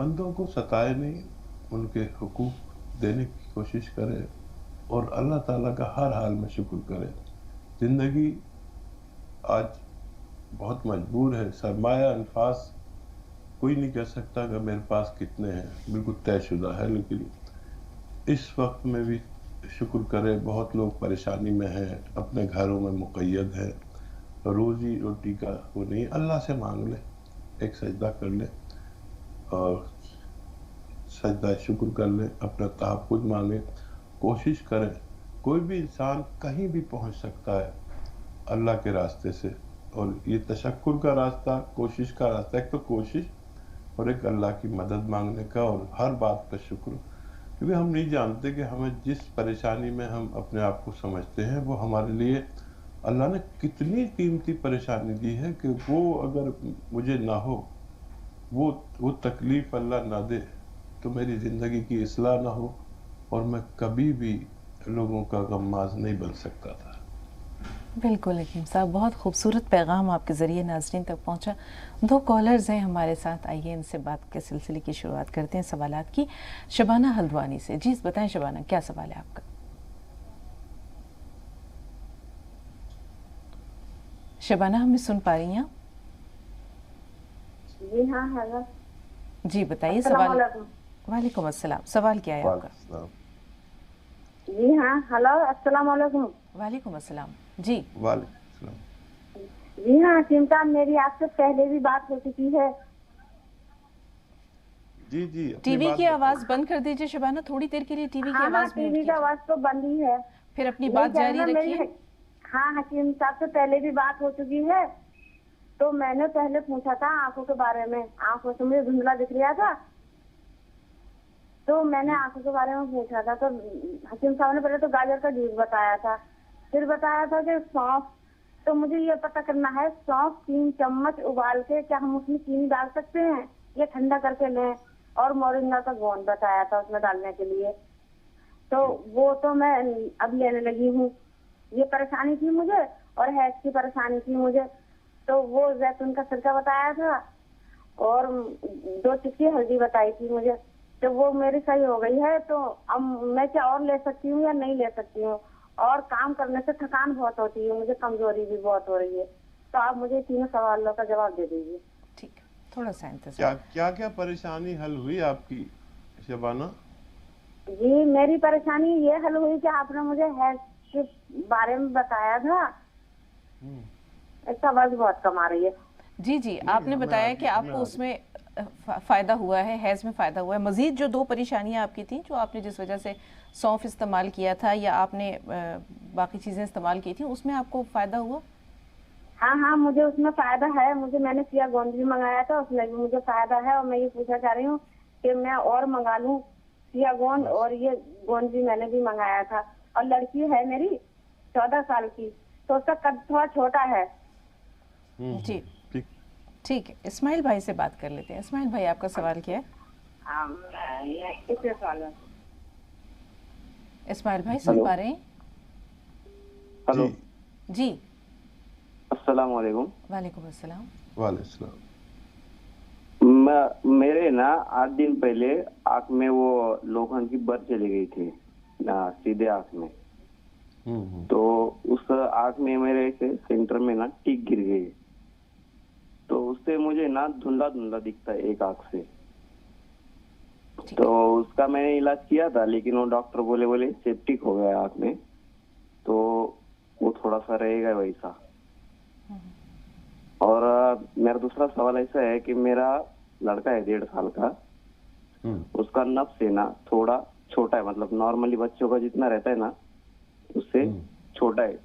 بندوں کو ستائے نہیں، ان کے حقوق دینے کی کوشش کرے اور اللہ تعالیٰ کا ہر حال میں شکر کرے. زندگی آج بہت مجبور ہے. سرمایہ انفاس کوئی نہیں کہہ سکتا کہ میرے پاس کتنے ہیں، بالکل طے شدہ ہے، لیکن اس وقت میں بھی شکر کرے. بہت لوگ پریشانی میں ہیں، اپنے گھروں میں مقید ہیں، روزی روٹی کا وہ نہیں. اللہ سے مانگ لے، ایک سجدہ کر لے اور سجدہ شکر کر لے، اپنا تحفظ مانگے، کوشش کرے. کوئی بھی انسان کہیں بھی پہنچ سکتا ہے اللہ کے راستے سے. اور یہ تشکر کا راستہ، کوشش کا راستہ، ایک تو کوشش اور ایک اللہ کی مدد مانگنے کا اور ہر بات پہ شکر. کیونکہ ہم نہیں جانتے کہ ہمیں جس پریشانی میں ہم اپنے آپ کو سمجھتے ہیں وہ ہمارے لیے اللہ نے کتنی قیمتی پریشانی دی ہے کہ وہ اگر مجھے نہ ہو، وہ تکلیف اللہ نہ دے تو میری زندگی کی اصلاح نہ ہو اور میں کبھی بھی لوگوں کا غماز نہیں بن سکتا تھا. بالکل حکیم صاحب، بہت خوبصورت پیغام آپ کے ذریعے ناظرین تک پہنچا. 2 کالرز ہیں ہمارے ساتھ، آئیے ان سے بات کے سلسلے کی شروعات کرتے ہیں سوالات کی. شبانہ ہلدوانی سے. جی بتائیں شبانہ، کیا سوال ہے آپ کا؟ شبانہ ہمیں سن پا رہی ہیں؟ جی ہاں ہیلو. جی بتائیے السلام سوال. علیکم. وعلیکم السلام. سوال کیا ہے آپ کا؟ جی ہاں ہیلو، السلام علیکم. وعلیکم السلام. جی وعلیکم السلام. جی ہاں حکیم صاحب، میری آپ سے پہلے بھی بات ہو چکی ہے. جی ٹی وی کی آواز بند کر دیجئے شبانہ، تھوڑی دیر کے لیے ٹی وی کی ہاں آواز ٹی میوٹ وی کا کیجئے، آواز تو بند ہی ہے. پھر اپنی نہیں بات کہہ رہے جاری نا رکھیے. ہاں حکیم صاحب سے پہلے بھی بات ہو چکی ہے. تو میں نے پہلے پوچھا تھا آنکھوں کے بارے میں، آنکھوں سے مجھے دھندلا دکھ رہا تھا تو میں نے آنکھوں کے بارے میں پوچھا تھا. تو حکیم صاحب نے پہلے تو گاجر کا جوس بتایا تھا، پھر بتایا تھا کہ سونف. تو مجھے یہ پتہ کرنا ہے سونف 3 چمچ ابال کے کیا ہم اس میں چینی ڈال سکتے ہیں یا ٹھنڈا کر کے لیں؟ اور مورنگا کا گوند بتایا تھا اس میں ڈالنے کے لیے. تو وہ تو میں اب لینے لگی ہوں. یہ پریشانی تھی مجھے اور حیض کی پریشانی تھی مجھے. تو وہ زیتون کا سرکہ بتایا تھا اور 2 چٹکی ہلدی بتائی تھی مجھے. تو وہ میری صحیح ہو گئی ہے. تو اب میں کیا اور لے سکتی ہوں یا نہیں لے سکتی ہوں؟ اور کام کرنے سے تھکان بہت ہوتی ہے، مجھے کمزوری بھی بہت ہو رہی ہے. تو آپ مجھے تینوں سوالوں کا جواب دے دیجیے. ٹھیک، تھوڑا سا انتظار. کیا پریشانی حل ہوئی آپ کی شبانہ؟ جی میری پریشانی یہ حل ہوئی کہ آپ نے مجھے حیض کے بارے میں بتایا تھا. اس کا وزن بہت کم آ رہی ہے. جی آپ نے بتایا کہ آپ کو اس میں فائدہ ہوا ہے، حیض میں فائدہ ہوا ہے. مزید جو 2 پریشانیاں آپ کی تھیں، جو آپ نے جس وجہ سے سونف استعمال کیا تھا یا آپ نے باقی چیزیں استعمال کی تھیں، اس میں آپ کو فائدہ ہوا؟ ہاں مجھے اس میں فائدہ ہے. میں نے سیا گوند بھی منگایا تھا، اس میں بھی مجھے فائدہ ہے. اور میں یہ پوچھنا چاہ رہی ہوں کہ میں اور منگا لوں سیا گوند؟ اور یہ گوند بھی میں نے بھی منگایا تھا. اور لڑکی ہے میری 14 سال کی، تو اس کا قد تھوڑا چھوٹا ہے. جی ٹھیک ہے، اسماعیل بھائی سے بات کر لیتے ہیں. اسماعیل بھائی، آپ کا سوال کیا ہے؟ اسماعیل بھائی سن پا رہے ہیں؟ ہلو جی السلام علیکم. وعلیکم السلام. وعلیکم السلام. میرے نا 8 دن پہلے آنکھ میں وہ لوکھنڈ کی بر چلی گئی تھی سیدھے آنکھ میں. تو اس آنکھ میں میرے سینٹر میں نا ٹک گر گئی. تو اس سے مجھے نا دھندلا دھندلا دکھتا ہے ایک آنکھ سے. تو اس کا میں نے علاج کیا تھا، لیکن وہ ڈاکٹر بولے سیپٹک ہو گیا آنکھ میں، تو وہ تھوڑا سا رہے گا ویسا. اور میرا دوسرا سوال ایسا ہے کہ میرا لڑکا ہے 1.5 سال کا، اس کا نفس ہے نا تھوڑا چھوٹا ہے، مطلب نارملی بچوں کا جتنا رہتا ہے نا اس سے چھوٹا ہے.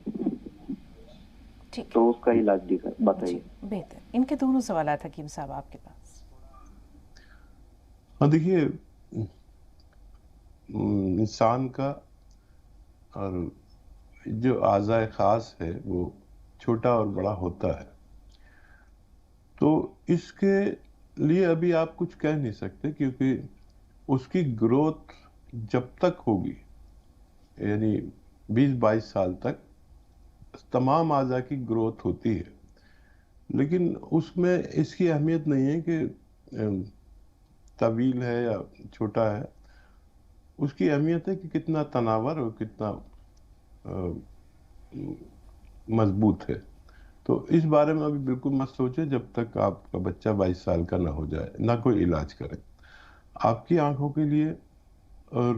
تو اس کا علاج بتائیے. بہتر. ان کے دونوں سوالات حکیم صاحب آپ کے پاس. ہاں دیکھیے، انسان کا اور جو اعضاء خاص ہے وہ چھوٹا اور بڑا ہوتا ہے. تو اس کے لیے ابھی آپ کچھ کہہ نہیں سکتے، کیونکہ اس کی گروتھ جب تک ہوگی، یعنی 20-22 سال تک تمام اعضاء کی گروتھ ہوتی ہے. لیکن اس میں اس کی اہمیت نہیں ہے کہ طویل ہے یا چھوٹا ہے، اس کی اہمیت ہے کہ کتنا تناور اور کتنا مضبوط ہے. تو اس بارے میں ابھی بالکل مت سوچے جب تک آپ کا بچہ 22 سال کا نہ ہو جائے، نہ کوئی علاج کریں. آپ کی آنکھوں کے لیے، اور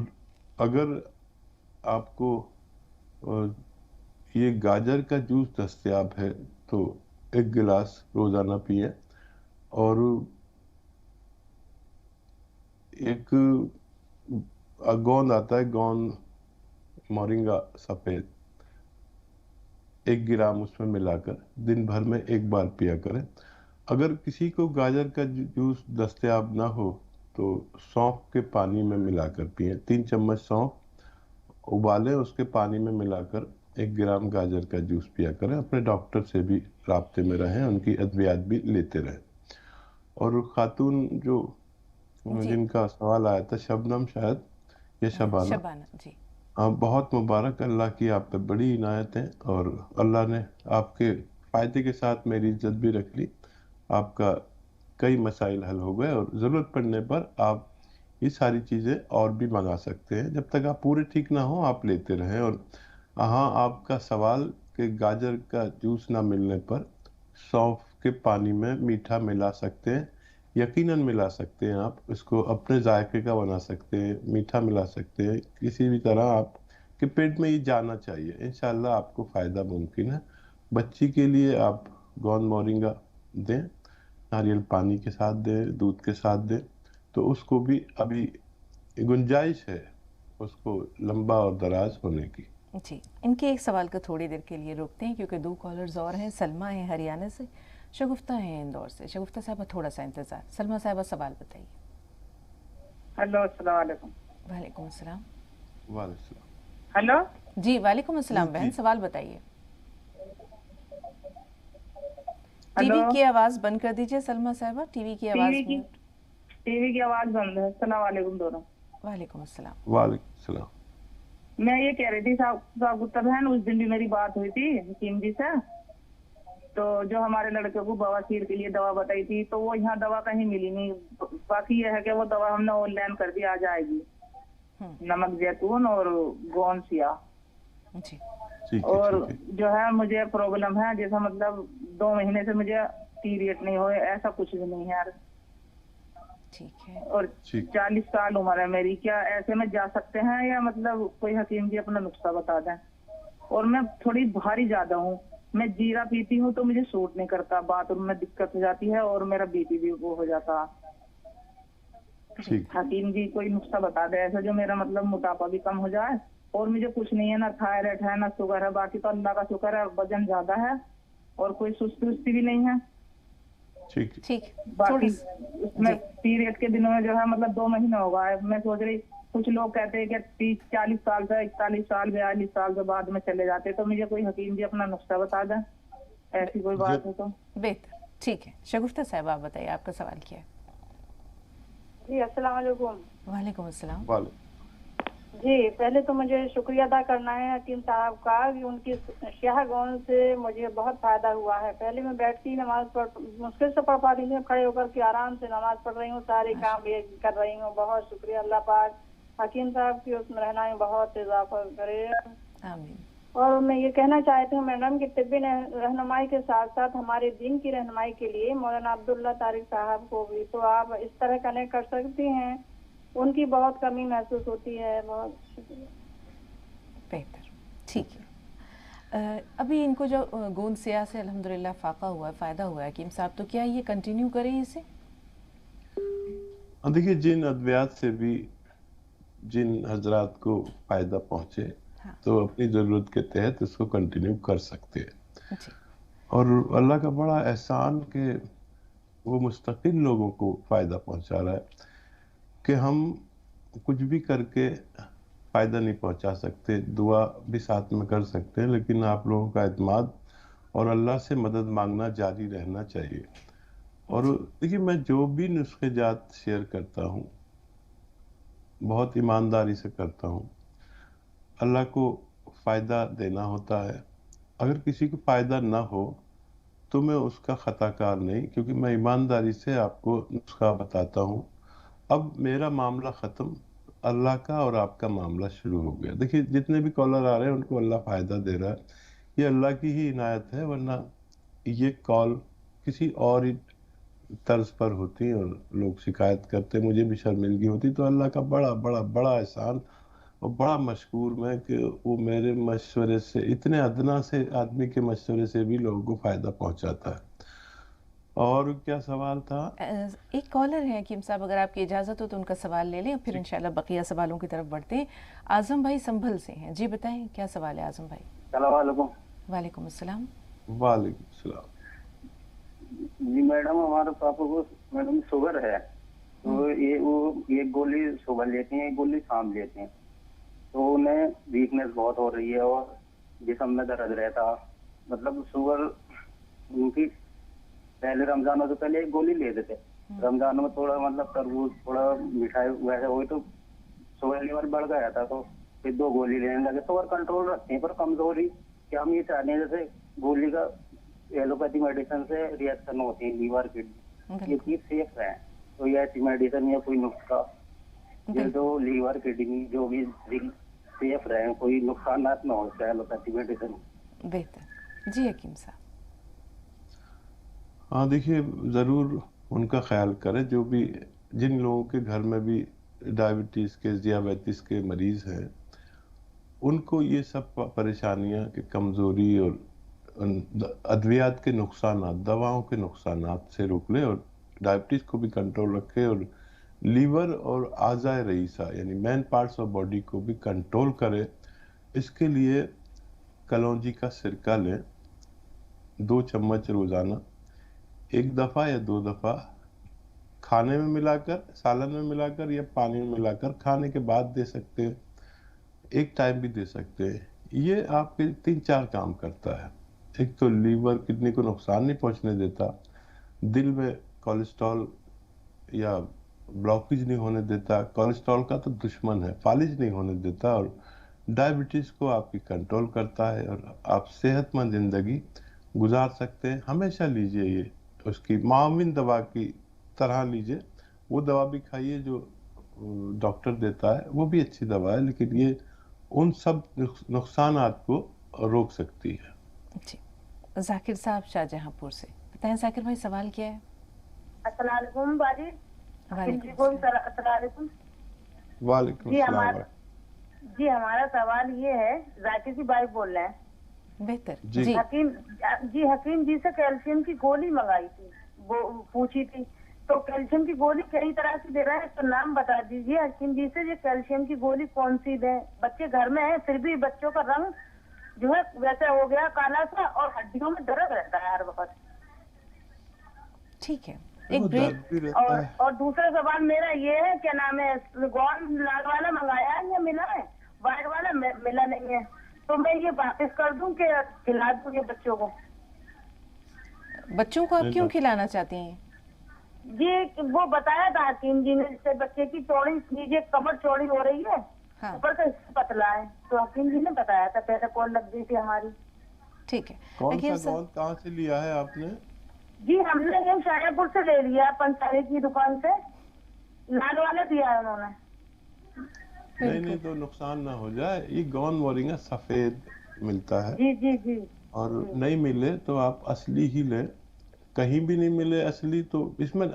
اگر آپ کو یہ گاجر کا جوس دستیاب ہے تو 1 گلاس روزانہ پئیں. اور ایک گوند آتا ہے، گوند مورنگا سفید، 1 گرام اس میں ملا کر دن بھر میں 1 بار پیا کریں. اگر کسی کو گاجر کا جوس دستیاب نہ ہو تو سونف کے پانی میں ملا کر پئیں. 3 چمچ سونف ابالیں، اس کے پانی میں ملا کر 1 گرام گاجر کا جوس پیا کریں. اپنے ڈاکٹر سے بھی رابطے میں رہیں، ان کی ادویات بھی لیتے رہیں. اور خاتون جو جی جن کا سوال آیا تھا، شبنم شاید یا شبانہ، شبانہ جی. بہت مبارک. اللہ کی آپ پہ بڑی عنایت ہے، اور اللہ نے آپ کے فائدے کے ساتھ میری عزت بھی رکھ لی. آپ کا کئی مسائل حل ہو گئے، اور ضرورت پڑنے پر آپ یہ ساری چیزیں اور بھی منگا سکتے ہیں. جب تک آپ پورے ٹھیک نہ ہوں آپ لیتے رہیں. اور ہاں، آپ کا سوال کہ گاجر کا جوس نہ ملنے پر سونف کے پانی میں میٹھا ملا سکتے ہیں، یقیناً ملا سکتے ہیں. آپ اس کو اپنے ذائقے کا بنا سکتے ہیں، میٹھا ملا سکتے ہیں. کسی بھی طرح آپ کے پیٹ میں یہ جانا چاہیے. انشاءاللہ آپ کو فائدہ ممکن ہے. بچی کے لیے آپ گوند مورنگا دیں، ناریل پانی کے ساتھ دیں، دودھ کے ساتھ دیں، تو اس کو بھی ابھی گنجائش ہے اس کو لمبا اور دراز ہونے کی. جی، ان کے ایک سوال کو تھوڑی دیر کے لیے روکتے ہیں کیونکہ 2 کالرز اور ہیں. سلمہ ہیں ہریانہ سے، شگفتہ ہیں اندور سے. شگفتہ صاحبہ تھوڑا سا انتظار. سلمہ صاحبہ سوال بتائیے. ہلو، السلام علیکم. وعلیکم السلام. وعلیکم السلام. ہلو جی وعلیکم السلام جی. بہن، سوال بتائیے. ٹی ہلو، وی کی آواز بند کر دیجئے سلمہ صاحبہ، ٹی وی کی آواز میوٹ. ٹی وی کی آواز بند ہے. السلام علیکم دونوں. وعلیکم السلام. وعلیکم السلام. میں یہ کہہ رہی تھی صاحب بہن، اس دن بھی میری بات ہوئی تھی حکیم جی سے، تو جو ہمارے لڑکے کو بواسیر کے لیے دوا بتائی تھی، تو وہ یہاں دوا کہیں ملی نہیں. باقی یہ ہے کہ وہ دوا ہم نے آن لائن کر دی، آ جائے گی. نمک زیتون اور گون سیاہ. جی اور جو ہے مجھے پرابلم ہے، جیسا مطلب 2 مہینے سے مجھے پیریڈ نہیں ہوئے، ایسا کچھ بھی نہیں ہے. ٹھیک ہے. اور 40 سال عمر ہے میری. کیا ایسے میں جا سکتے ہیں، یا مطلب کوئی حکیم جی اپنا نسخہ بتا دیں؟ اور میں تھوڑی بھاری زیادہ ہوں، میں جیرا پیتی ہوں تو مجھے سوٹ نہیں کرتا، باتھ روم میں دقت ہو جاتی ہے، اور میرا بی پی بھی وہ ہو جاتا. حکیم جی کوئی نسخہ بتا دے ایسا جو میرا مطلب موٹاپا بھی کم ہو جائے. اور مجھے کچھ نہیں ہے، نہ تھائرائڈ ہے، نہ شوگر ہے. باقی تو اللہ کا شکر ہے، وزن زیادہ ہے اور کوئی سستی بھی نہیں ہے. ٹھیک. باقی اس میں پیریڈ کے دنوں میں جو ہے مطلب 2 مہینے ہوگا ہے. میں سوچ رہی، کچھ لوگ کہتے ہیں کہ 30-40 سال سے 41 سال 42 سال کے بعد میں چلے جاتے. تو مجھے کوئی حکیم جی اپنا نسخہ بتا دیں، ایسی کوئی بات ہو تو. بہتر. ٹھیک ہے. شگفتہ صاحب آپ بتائیے، آپ کا سوال کیا ہے؟ جی السلام علیکم. وعلیکم السلام. جی پہلے تو مجھے شکریہ ادا کرنا ہے حکیم صاحب کا کہ ان کی شاہ گون سے مجھے بہت فائدہ ہوا ہے. پہلے میں بیٹھتی نماز مشکل سے پڑھ پاتی تھی، کھڑے ہو کر کے آرام سے نماز پڑھ رہی ہوں، سارے کام کر رہی ہوں. بہت شکریہ. اللہ پاک حکیم صاحب کی اس میں رہنا میں بہت اضافہ کرے. آمین. اور میں یہ کہنا چاہتی ہوں میڈم کہ طبی رہنمائی کے ساتھ ساتھ ہمارے دین کی رہنمائی کے لیے مولانا عبداللہ طارق صاحب کو بھی تو آپ اس طرح کنیکٹ کر سکتی ہیں. ان کی بہت کمی محسوس ہوتی ہے. بہت شکریہ. بہتر. ٹھیک ہے. ابھی ان کو جو گوند سیاہ سے الحمدللہ فاقہ ہوا ہے، فائدہ ہوا ہے حکیم صاحب، تو کیا یہ کنٹینیو کریں اسے؟ دیکھیے، جن ادویات سے بھی جن حضرات کو فائدہ پہنچے تو اپنی ضرورت کے تحت اس کو کنٹینیو کر سکتے ہیں. اور اللہ کا بڑا احسان کہ وہ مستقل لوگوں کو فائدہ پہنچا رہا ہے، کہ ہم کچھ بھی کر کے فائدہ نہیں پہنچا سکتے. دعا بھی ساتھ میں کر سکتے ہیں، لیکن آپ لوگوں کا اعتماد اور اللہ سے مدد مانگنا جاری رہنا چاہیے. اور دیکھیے، میں جو بھی نسخے جات شیئر کرتا ہوں بہت ایمانداری سے کرتا ہوں. اللہ کو فائدہ دینا ہوتا ہے. اگر کسی کو فائدہ نہ ہو تو میں اس کا خطا کار نہیں، کیونکہ میں ایمانداری سے آپ کو نسخہ بتاتا ہوں. اب میرا معاملہ ختم، اللہ کا اور آپ کا معاملہ شروع ہو گیا. دیکھیے جتنے بھی کالر آ رہے ہیں ان کو اللہ فائدہ دے رہا ہے، یہ اللہ کی ہی عنایت ہے، ورنہ یہ کال کسی اور ہی طرز پر ہوتی اور لوگ شکایت کرتے، مجھے بھی شرمندگی ہوتی. تو اللہ کا بڑا بڑا بڑا احسان اور بڑا مشکور میں کہ وہ میرے مشورے سے، اتنے ادنا سے آدمی کے مشورے سے بھی لوگوں کو فائدہ پہنچاتا ہے. اور کیا سوال تھا؟ ایک کالر ہے حکیم صاحب، اگر آپ کی اجازت ہو تو ان کا سوال لے لیں اور پھر انشاءاللہ بقیہ سوالوں کی طرف بڑھتے ہیں. اعظم بھائی سنبھل سے ہیں. جی بتائیں کیا سوال ہے اعظم بھائی؟ السلام علیکم. وعلیکم السلام. وعلیکم السلام. جی میڈم، ہمارے پاپا کو میڈم شوگر ہے، تو وہ ایک گولی صبح لیتے ہیں، ایک گولی شام لیتے ہیں، تو انہیں ویکنیس بہت ہو رہی ہے اور جسم میں درد رہتا. مطلب شوگر ان کی پہلے رمضان سے پہلے ایک گولی لیتے تھے، رمضان میں تھوڑا مطلب تربوز تھوڑا مٹھائی ویسے ہوئی تو شوگر لیول بڑھ گیا تھا، تو پھر 2 گولی لینے لگے. شوگر کنٹرول رکھتے ہیں پر کمزوری کیا ہم یہ چاہتے ہیں جیسے گولی کا ایلوپیتھی میڈیسن سے ریئیکشن ہوتی ہے لیور کڈنی، یہ چیز سیف ہے، تو یہ ایسی میڈیسن یا کوئی نسخہ یہ جو لیور کڈنی جو بھی سیف رہے، کوئی نقصانات نہ ہو ایلوپیتھی میڈیسن. بہتر. جی حکیم صاحب. ہاں دیکھیے ضرور ان کا خیال کرے، جو بھی جن لوگوں کے گھر میں بھی ڈائبٹیز کے ذیابیطس کے مریض ہیں ان کو یہ سب پریشانیاں کہ کمزوری اور ادویات کے نقصانات، دواؤں کے نقصانات سے روک لے اور ڈائبٹیز کو بھی کنٹرول رکھے اور لیور اور اعضائے رئیسہ یعنی مین پارٹس آف باڈی کو بھی کنٹرول کرے. اس کے لیے کلونجی کا سرکہ لیں 2 چمچ روزانہ، 1 دفعہ یا 2 دفعہ کھانے میں ملا کر، سالن میں ملا کر یا پانی میں ملا کر کھانے کے بعد دے سکتے ہیں، ایک ٹائم بھی دے سکتے ہیں. یہ آپ کے 3-4 کام کرتا ہے. ایک تو لیور کڈنی کو نقصان نہیں پہنچنے دیتا، دل میں کولیسٹرول یا بلاکیج نہیں ہونے دیتا، کولیسٹرول کا تو دشمن ہے، فالج نہیں ہونے دیتا، اور ڈائبٹیز کو آپ کی کنٹرول کرتا ہے اور آپ صحت مند زندگی گزار سکتے ہیں. ہمیشہ لیجئے یہ اس کی معاون دوا کی طرح لیجئے، وہ دوا بھی کھائیے جو ڈاکٹر دیتا ہے، وہ بھی اچھی دوا ہے، لیکن یہ ان سب نقصانات کو روک سکتی ہے. جی ذاکر صاحب شاہ جہاں پور سے. بتائیں ذاکر بھائی سوال کیا ہے؟ السلام علیکم باجی. وعلیکم السلام علیکم. وعلیکم السلام. جی ہمارا سوال یہ ہے، ذاکر کی بھائی بول رہے ہیں. بہتر. جی حکیم جی سے کیلشیم کی گولی منگائی تھی، وہ پوچھی تھی، تو کیلشیم کی گولی کئی طرح کی دے رہے ہیں، تو نام بتا دیجیے حکیم جی سے، یہ کیلشیم کی گولی کون سی دیں؟ بچے گھر میں ہیں پھر بھی بچوں کا رنگ جو ہے ویسا ہو گیا کالا سا اور ہڈیوں میں درد رہتا ہے ہر وقت. ٹھیک ہے ایک بریک. اور دوسرا سوال میرا یہ ہے، کیا نام ہے، گون لال والا منگایا ہے یا ملا ہے؟ وائٹ والا ملا نہیں ہے، تو میں یہ واپس کر دوں کہ کھلا دوں یہ بچوں کو؟ بچوں کو آپ کیوں کھلانا چاہتی ہیں؟ جی وہ بتایا تھا حکیم جی نے، جس سے بچے کی چوڑی نیچے کمر چوڑی ہو رہی ہے، اوپر کا حصہ پتلا ہے، تو حکیم جی نے بتایا تھا، پہلے کال لگ گئی تھی ہماری. ٹھیک ہے. کون سا گون کہاں سے لیا ہے آپ نے؟ جی ہم نے یہ شاہجہاں پور سے لے لیا، پنساری کی دکان سے، لال والا دیا ہے انہوں نے. نہیں تو نقصان نہ ہو جائے. یہ گون مورنگا سفید ملتا ہے. جی جی جی. اور نہیں ملے تو آپ اصلی ہی لیں. کہیں بھی نہیں ملے اصلی تو اس میں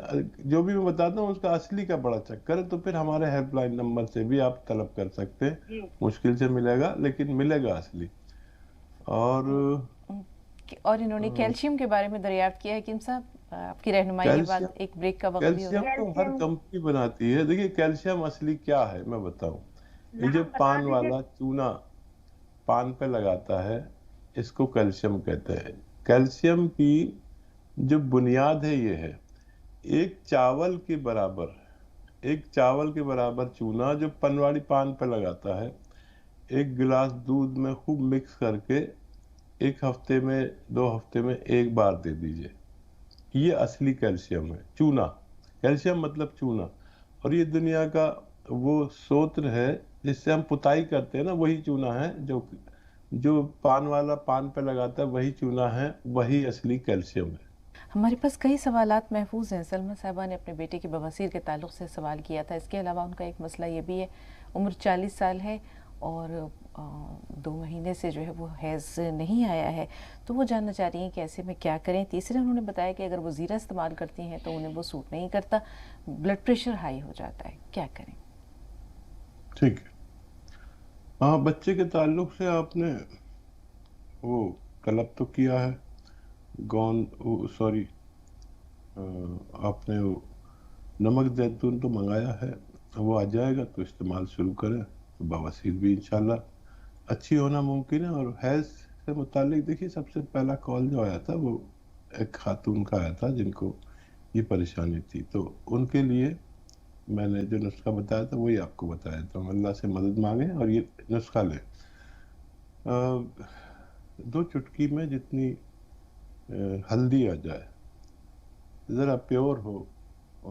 جو بھی میں بتاتا ہوں اس کا اصلی کا بڑا چکر ہے، تو پھر ہمارے ہیلپ لائن نمبر سے بھی آپ طلب کر سکتے ہیں. مشکل سے ملے گا لیکن ملے گا اصلی. اور انہوں نے کیلشیم کے بارے میں دریافت کیا ہے حکیم صاحب، آپ کی رہنمائی کے بعد ایک بریک کا وقت بھی ہوگا. کیلشیم تو ہر کمپنی بناتی ہے. دیکھیے کیلشیم اصلی کیا ہے میں بتاؤں. یہ جو پان والا چونا پان پہ لگاتا ہے اس کو کیلشیم کہتے ہیں. کیلشیم کی جو بنیاد ہے یہ ہے ایک چاول کے برابر چونا جو پنواڑی پان پہ لگاتا ہے، 1 گلاس دودھ میں خوب مکس کر کے 1 ہفتے میں 2 ہفتے میں 1 بار دے دیجئے. یہ اصلی کیلشیم ہے. چونا، کیلشیم مطلب چونا. اور یہ دنیا کا وہ سوتر ہے جس سے ہم پتائی کرتے ہیں نا، وہی چونا ہے جو پان والا پان پہ لگاتا ہے، وہی چونا ہے، وہی اصلی کیلشیم ہے. ہمارے پاس کئی سوالات محفوظ ہیں. سلمہ صاحبہ نے اپنے بیٹے کے بواسیر کے تعلق سے سوال کیا تھا. اس کے علاوہ ان کا ایک مسئلہ یہ بھی ہے, عمر 40 سال ہے اور 2 مہینے سے جو ہے وہ حیض نہیں آیا ہے, تو وہ جاننا چاہ رہی ہیں کہ ایسے میں کیا کریں. تیسرے انہوں نے بتایا کہ اگر وہ زیرہ استعمال کرتی ہیں تو انہیں وہ سوٹ نہیں کرتا, بلڈ پریشر ہائی ہو جاتا ہے, کیا کریں؟ ٹھیک ہے. ہاں, بچے کے تعلق سے آپ نے وہ طلب تو کیا ہے, آپ نے وہ نمک زیتون تو منگایا ہے, وہ آ جائے گا تو استعمال شروع کریں تو بواسیر بھی انشاءاللہ اچھی ہونا ممکن ہے. اور حیض سے متعلق دیکھیے, سب سے پہلا کال جو آیا تھا وہ ایک خاتون کا آیا تھا جن کو یہ پریشانی تھی, تو ان کے لیے میں نے جو نسخہ بتایا تھا وہی آپ کو بتایا تھا. اللہ سے مدد مانگیں اور یہ نسخہ لیں. 2 چٹکی میں جتنی ہلدی آ جائے, ذرا پیور ہو,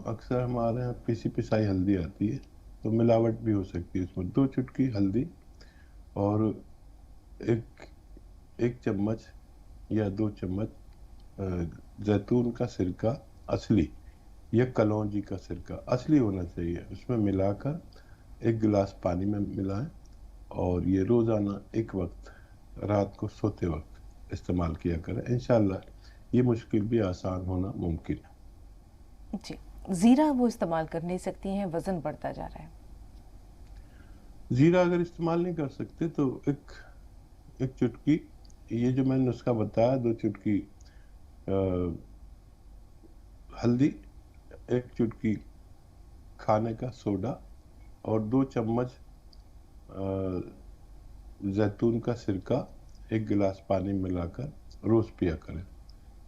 اکثر ہمارے یہاں پیسی پسائی ہلدی آتی ہے تو ملاوٹ بھی ہو سکتی ہے اس میں. 2 چٹکی ہلدی اور ایک چمچ یا 2 چمچ زیتون کا سرکہ اصلی یا کلونجی کا سرکہ اصلی ہونا چاہیے, اس میں ملا کر 1 گلاس پانی میں ملائیں اور یہ روزانہ ایک وقت رات کو سوتے وقت استعمال کیا کریں. انشاءاللہ یہ مشکل بھی آسان ہونا ممکن ہے. جی, زیرہ وہ استعمال کر نہیں سکتی ہیں, وزن بڑھتا جا رہا ہے. زیرہ اگر استعمال نہیں کر سکتے تو ایک چٹکی, یہ جو میں نے نسخہ بتایا, 2 چٹکی ہلدی, 1 چٹکی کھانے کا سوڈا اور 2 چمچ زیتون کا سرکہ 1 گلاس پانی ملا کر روز پیا کریں,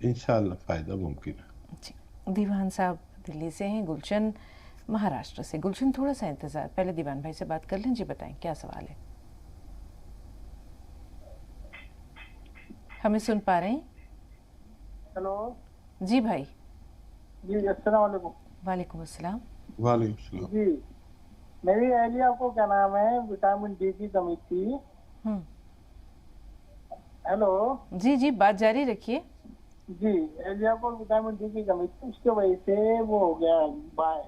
انشاءاللہ فائدہ ممکن ہے. جی, دیوان صاحب دلی سے ہیں, گلشن مہاراشٹر سے. گلشن تھوڑا سا انتظار, پہلے دیوان بھائی سے بات کر لیں. جی بتائیں کیا سوال ہے؟ ہمیں سن پا رہے ہیں؟ ہیلو. جی بھائی. جی السلام علیکم. وعلیکم السلام. وعلیکم السلام. جی, میری اہلیہ کو کیا نام ہے وٹامن ڈی کی کمی تھی. ہیلو. جی جی, بات جاری رکھیے. جی, اہلیہ کو وٹامن ڈی کی کمی تھی, اس کی وجہ سے وہ ہو گیا بائیں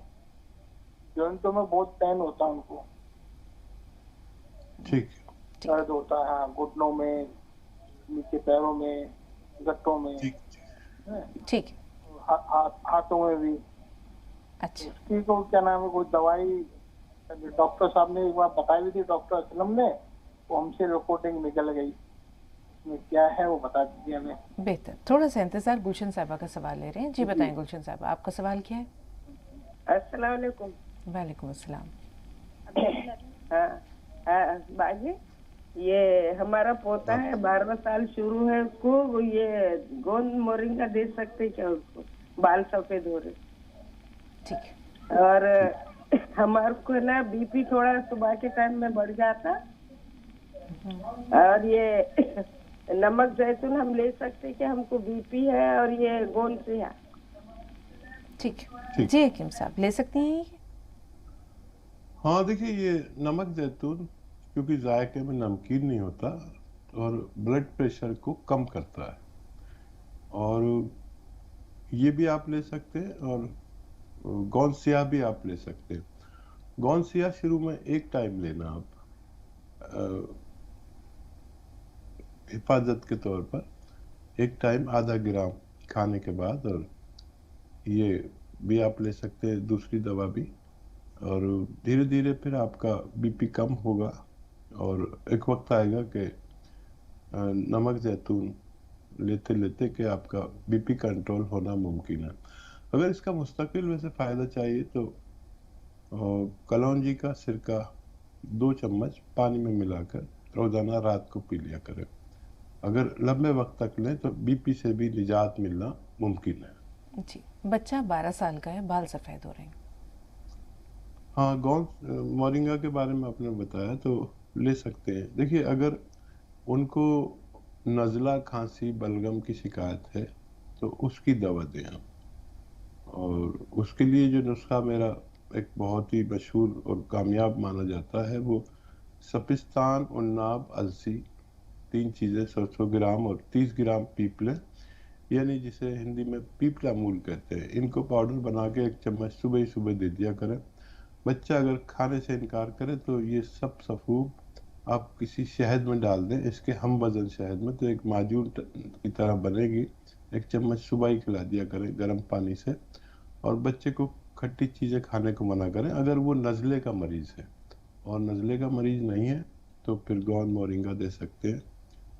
جوائنٹوں میں بہت پین ہوتا ہے ان کو. ٹھیک, درد ہوتا ہے گھٹنوں میں, نیچے پیروں میں, گٹوں میں, ٹھیک, ہاتھوں میں بھی. اچھا, اس کی کو کیا نام ہے کوئی دوائی ڈاکٹر صاحب نے ایک بار بتائی ہوئی تھی, ڈاکٹر اسلم نے, وہ ہم سے رپورٹنگ نکل گئی, اس میں کیا ہے وہ بتا دیجیے ہمیں. بہتر, تھوڑا سا انتظار. گلشن صاحبہ کا سوال لے رہے ہیں. جی بتائیں گلشن صاحبہ, آپ کا سوال کیا ہے؟ السلام علیکم. وعلیکم السلام. ہاں باجی, یہ ہمارا پوتا ہے 12 سال شروع ہے, اس کو یہ گوند مورنگا دے سکتے کیا اس کو؟ بال سفید ہو رہے. ٹھیک, اور ہمارے کو نا بی پی تھوڑا صبح کے ٹائم میں بڑھ جاتا, اور یہ نمک زیتون ہم لے سکتے کہ ہم کو بی پی ہے اور یہ گوند سے ہے. ٹھیک, جی حکیم صاحب لے سکتی ہیں یہ. ہاں دیکھیے, یہ نمک زیتون کیونکہ ذائقے میں نمکین نہیں ہوتا اور بلڈ پریشر کو کم کرتا ہے, اور یہ بھی آپ لے سکتے ہیں, اور گوند سیاہ بھی آپ لے سکتے ہیں. گوند سیاہ شروع میں 1 ٹائم لینا آپ حفاظت کے طور پر, 1 ٹائم آدھا گرام کھانے کے بعد, اور یہ بھی آپ لے سکتے ہیں, دوسری دوا بھی, اور دھیرے دھیرے پھر آپ کا بی پی کم ہوگا, اور ایک وقت آئے گا کہ نمک زیتون لیتے لیتے کہ آپ کا بی پی کنٹرول ہونا ممکن ہے. اگر اس کا مستقل ویسے فائدہ چاہیے تو کلونجی کا سرکہ 2 چمچ پانی میں ملا کر روزانہ رات کو پی لیا کریں. اگر لمبے وقت تک لیں تو بی پی سے بھی نجات ملنا ممکن ہے. جی, بچہ 12 سال کا ہے, بال سفید ہو رہے ہیں. ہاں, گوند مورنگا کے بارے میں آپ نے بتایا تو لے سکتے ہیں. دیکھیے, اگر ان کو نزلہ, کھانسی, بلغم کی شکایت ہے تو اس کی دوا دیں آپ, اور اس کے لیے جو نسخہ میرا ایک بہت ہی مشہور اور کامیاب مانا جاتا ہے وہ سپستان, عناب, السی, 3 چیزیں 100 گرام اور 30 گرام پیپ لیں, یعنی جسے ہندی میں پیپلا مول کہتے ہیں، ان کو پاؤڈر بنا کے 1 چمچ صبح ہی صبح دے دیا کریں. بچہ اگر کھانے سے انکار کرے تو یہ سب سفوب آپ کسی شہد میں ڈال دیں، اس کے ہم وزن شہد میں، تو ایک معجون کی طرح بنے گی. 1 چمچ صبح ہی کھلا دیا کریں گرم پانی سے. اور بچے کو کھٹی چیزیں کھانے کو منع کریں. اگر وہ نزلے کا مریض ہے اور نزلے کا مریض نہیں ہے تو پھر گون مورنگا دے سکتے ہیں،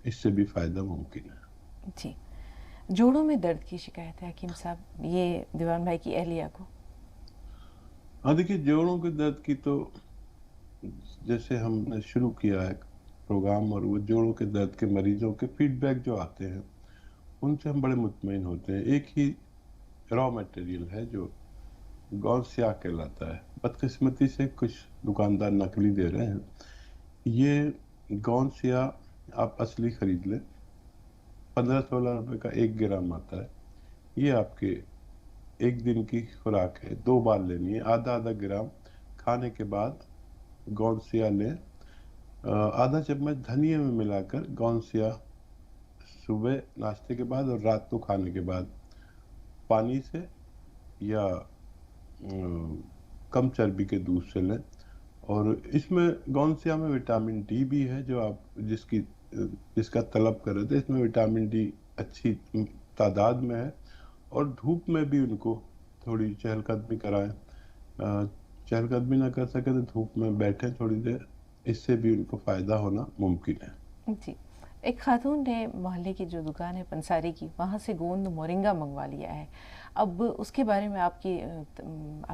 اس سے بھی فائدہ ممکن ہے. جی، جوڑوں میں درد کی شکایت ہے حکیم صاحب، یہ دیوان بھائی کی اہلیہ کو. ہاں دیکھیے، جوڑوں کے درد کی تو جیسے ہم نے شروع کیا ہے پروگرام، اور وہ جوڑوں کے درد کے مریضوں کے فیڈ بیک جو آتے ہیں ان سے ہم بڑے مطمئن ہوتے ہیں. ایک ہی را میٹیریل ہے جو گون سیاہ کہلاتا ہے. بدقسمتی سے کچھ دکاندار نقلی دے رہے ہیں. یہ گون سیاہ آپ اصلی خرید لیں، 15-16 روپے کا 1 گرام آتا ہے. یہ آپ کے 1 دن کی خوراک ہے. 2 بار لینی ہے. آدھا گرام کھانے کے بعد گون سیاہ لیں. آدھا چمچ دھنیا میں ملا کر گون سیاہ صبح ناشتے کے بعد اور رات کو کھانے کے بعد پانی سے یا کم چربی کے دودھ سے لیں. اور اس میں گون سیاہ میں وٹامن ڈی بھی ہے جو آپ جس کا طلب کر رہے تھے. اس میں وٹامن ڈی اچھی تعداد میں ہے. اور دھوپ میں بھی ان کو تھوڑی چہل قدمی کرائیں. چہل قدمی نہ کر سکے تو دھوپ میں بیٹھیں تھوڑی دیر، اس سے بھی ان کو فائدہ ہونا ممکن ہے. جی، ایک خاتون نے محلے کی جو دکان ہے پنساری کی، وہاں سے گوند مورنگا منگوا لیا ہے. اب اس کے بارے میں آپ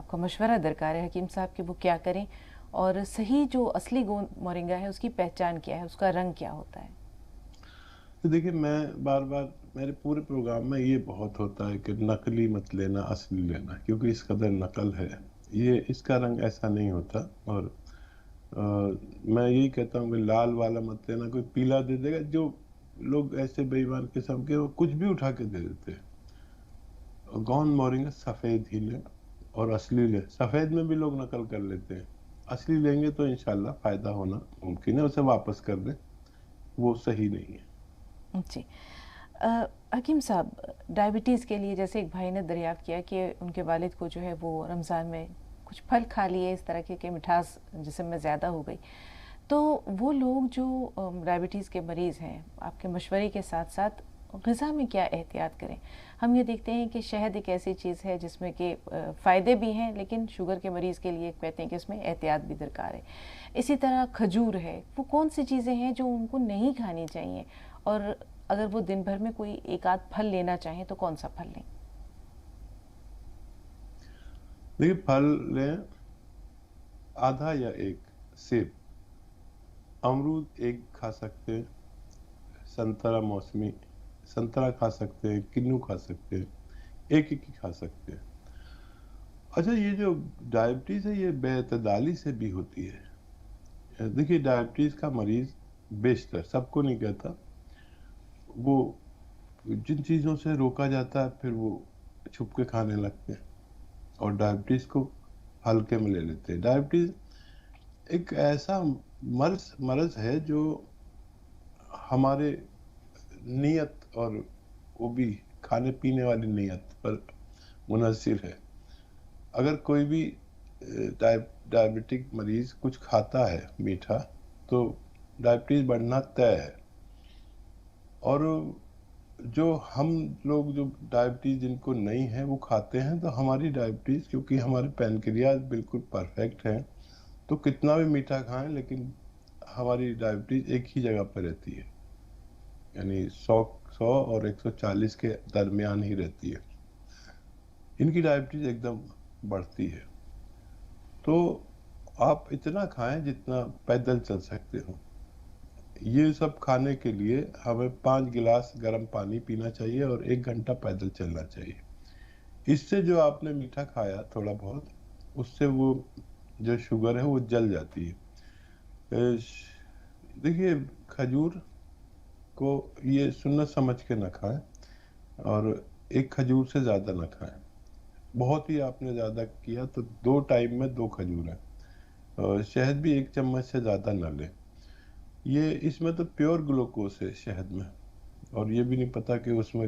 کا مشورہ درکار ہے حکیم صاحب کہ وہ کیا کریں، اور صحیح جو اصلی گوند مورنگا ہے اس کی پہچان کیا ہے، اس کا رنگ کیا ہوتا ہے؟ تو دیکھیں، میں بار بار میرے پورے پروگرام میں یہ بہت ہوتا ہے کہ نقلی مت لینا، اصلی لینا، کیونکہ اس قدر نقل ہے. اس کا رنگ ایسا نہیں ہوتا. اور میں یہی کہتا ہوں کہ لال والا مت لینا. کوئی پیلا دے دے گا، جو لوگ ایسے بے ایمان قسم کے وہ کچھ بھی اٹھا کے دے دیتے ہیں. گون مورنگا سفید ہی لیں اور اصلی لیں. سفید میں بھی لوگ نقل کر لیتے ہیں. اصلی لیں گے تو انشاءاللہ فائدہ ہونا ممکن ہے. اسے واپس کر دیں، وہ صحیح نہیں ہے. جی حکیم صاحب، ڈائبٹیز کے لیے جیسے ایک بھائی نے دریافت کیا کہ ان کے والد کو جو ہے وہ رمضان میں کچھ پھل کھا لیے، اس طرح کے مٹھاس جسم میں زیادہ ہو گئی، تو وہ لوگ جو ڈائبٹیز کے مریض ہیں آپ کے مشورے کے ساتھ ساتھ غذا میں کیا احتیاط کریں؟ ہم یہ دیکھتے ہیں کہ شہد ایک ایسی چیز ہے جس میں کہ فائدے بھی ہیں، لیکن شوگر کے مریض کے لیے کہتے ہیں کہ اس میں احتیاط بھی درکار ہے. اسی طرح کھجور ہے، وہ کون سی چیزیں ہیں جو ان کو نہیں کھانی چاہیے، اور اگر وہ دن بھر میں کوئی ایک آدھ پھل لینا چاہیں تو کون سا پھل لیں؟ دیکھیں، پھل لیں آدھا یا 1 سیب، امرود 1 کھا سکتے ہیں، سنترا موسمی سنترا کھا سکتے ہیں، کنو کھا سکتے ہیں، 1 ہی کھا سکتے ہیں. اچھا، یہ جو ڈائبٹیز ہے یہ بے اعتدالی سے بھی ہوتی ہے. دیکھیے، ڈائبٹیز کا مریض بیشتر، سب کو نہیں کہتا، وہ جن چیزوں سے روکا جاتا ہے پھر وہ چھپ کے کھانے لگتے ہیں اور ڈائبٹیز کو ہلکے میں لے لیتے ہیں. ڈائبٹیز ایک ایسا مرض ہے جو ہمارے نیت اور وہ بھی کھانے پینے والی نیت پر منحصر ہے. اگر کوئی بھی ڈائبٹک مریض کچھ کھاتا ہے میٹھا تو ڈائبٹیز بڑھنا طے ہے. اور جو ہم لوگ جو ڈائبٹیز جن کو نہیں ہے وہ کھاتے ہیں، تو ہماری ڈائبٹیز، کیونکہ ہمارے پینکریاز بالکل پرفیکٹ ہیں، تو کتنا بھی میٹھا کھائیں لیکن ہماری ڈائبٹیز ایک ہی جگہ پہ رہتی ہے، یعنی 100 اور 140 کے درمیان ہی رہتی ہے. ان کی ڈائبٹیز ایک دم بڑھتی ہے. تو آپ اتنا کھائیں جتنا پیدل چل سکتے ہو. یہ سب کھانے کے لیے ہمیں 5 گلاس گرم پانی پینا چاہیے اور 1 گھنٹہ پیدل چلنا چاہیے. اس سے جو آپ نے میٹھا کھایا تھوڑا بہت، اس سے وہ جو شوگر ہے وہ جل جاتی ہے. دیکھیے، کھجور کو یہ سنت سمجھ کے نہ کھائیں، اور 1 کھجور سے زیادہ نہ کھائیں. بہت ہی آپ نے زیادہ کیا تو 2 ٹائم میں 2 کھجور ہیں. شہد بھی 1 چمچ سے زیادہ نہ لیں. اس میں تو پیور گلوکوز ہے شہد میں، اور یہ بھی نہیں پتا کہ اس میں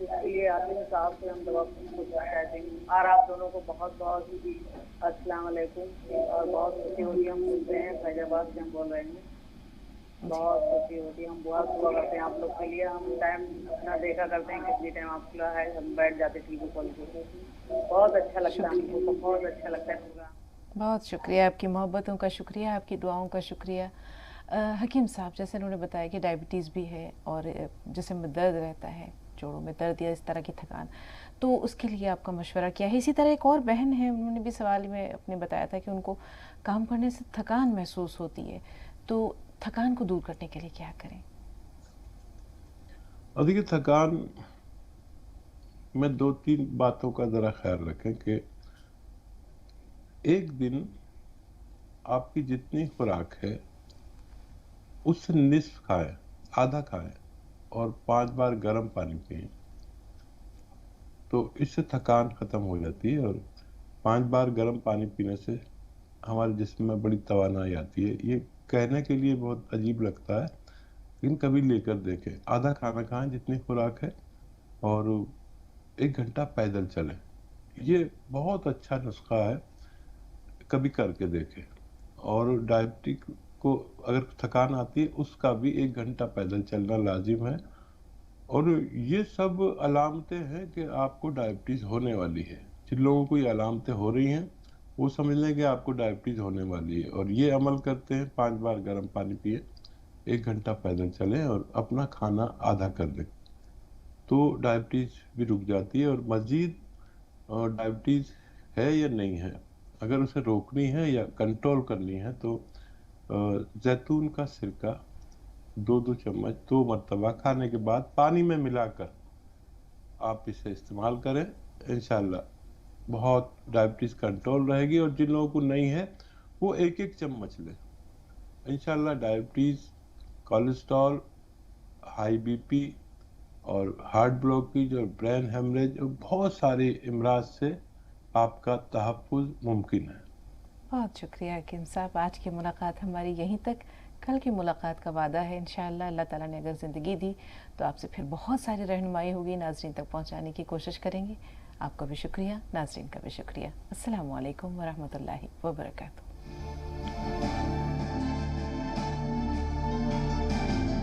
اس کے لیے عاطف صاحب سے ہم دعا کہتے ہیں. اور آپ دونوں کو بہت بہت السلام علیکم. اور بہت خوشی ہوتی ہے, ہم سنتے ہیں فیض آباد سے ہم بول رہے ہیں, بہت خوشی ہوتی ہے. ہم بہت دعا کرتے ہیں آپ لوگ کے لیے. ہم ٹائم اپنا دیکھا کرتے ہیں کتنی ٹائم آپ کا ہے, ہم بیٹھ جاتے ٹی وی کھول کے. بہت اچھا لگتا ہے ہم کو, بہت اچھا لگتا ہے پروگرام. بہت شکریہ, آپ کی محبتوں کا شکریہ, آپ کی دعاؤں کا شکریہ. حکیم صاحب, جیسے انہوں نے بتایا کہ ڈائبٹیز بھی ہے اور جسم میں درد رہتا ہے, جوڑوں میں درد یا اس طرح کی تھکان, تو اس کے لیے آپ کا مشورہ کیا ہے؟ اسی طرح ایک اور بہن ہے, انہوں نے بھی سوال میں اپنے بتایا تھا کہ ان کو کام کرنے سے تھکان محسوس ہوتی ہے, تو تھکان کو دور کرنے کے لیے کیا کریں؟ اور دیکھیے, تھکان میں 2-3 باتوں کا ذرا خیال رکھیں کہ ایک دن آپ کی جتنی خوراک ہے اس سے نصف کھائیں, آدھا کھائیں, اور 5 بار گرم پانی پئیں, تو اس سے تھکان ختم ہو جاتی ہے. اور 5 بار گرم پانی پینے سے ہمارے جسم میں بڑی توانائی آتی ہے. یہ کہنے کے لیے بہت عجیب لگتا ہے, لیکن کبھی لے کر دیکھیں. آدھا کھانا کھائیں جتنی خوراک ہے, اور 1 گھنٹہ پیدل چلیں. یہ بہت اچھا نسخہ ہے, کبھی کر کے دیکھیں. اور ڈائبٹک کو اگر تھکان آتی ہے, اس کا بھی 1 گھنٹہ پیدل چلنا لازم ہے. اور یہ سب علامتیں ہیں کہ آپ کو ڈائبٹیز ہونے والی ہے. جن لوگوں کو یہ علامتیں ہو رہی ہیں وہ سمجھ لیں کہ آپ کو ڈائبٹیز ہونے والی ہے, اور یہ عمل کرتے ہیں. 5 بار گرم پانی پیے, 1 گھنٹہ پیدل چلیں, اور اپنا کھانا آدھا کر دیں, تو ڈائبٹیز بھی رک جاتی ہے. اور مزید ڈائبٹیز ہے یا نہیں ہے, اگر اسے روکنی ہے یا کنٹرول کرنی ہے, تو زیتون کا سرکہ 2 چمچ 2 مرتبہ کھانے کے بعد پانی میں ملا کر آپ اسے استعمال کریں. انشاءاللہ بہت ڈائبٹیز کنٹرول رہے گی. اور جن لوگوں کو نہیں ہے وہ 1 چمچ لیں. انشاءاللہ diabetes, cholesterol, high B P, اور ہارٹ بلاکیج, اور برین ہیمریج, اور بہت سارے امراض سے آپ کا تحفظ ممکن ہے. بہت شکریہ حکیم صاحب. آج کی ملاقات ہماری یہیں تک. کل کی ملاقات کا وعدہ ہے انشاءاللہ, اللہ تعالیٰ نے اگر زندگی دی تو آپ سے پھر بہت ساری رہنمائی ہوگی, ناظرین تک پہنچانے کی کوشش کریں گے. آپ کا بھی شکریہ, ناظرین کا بھی شکریہ. السلام علیکم ورحمۃ اللہ وبرکاتہ.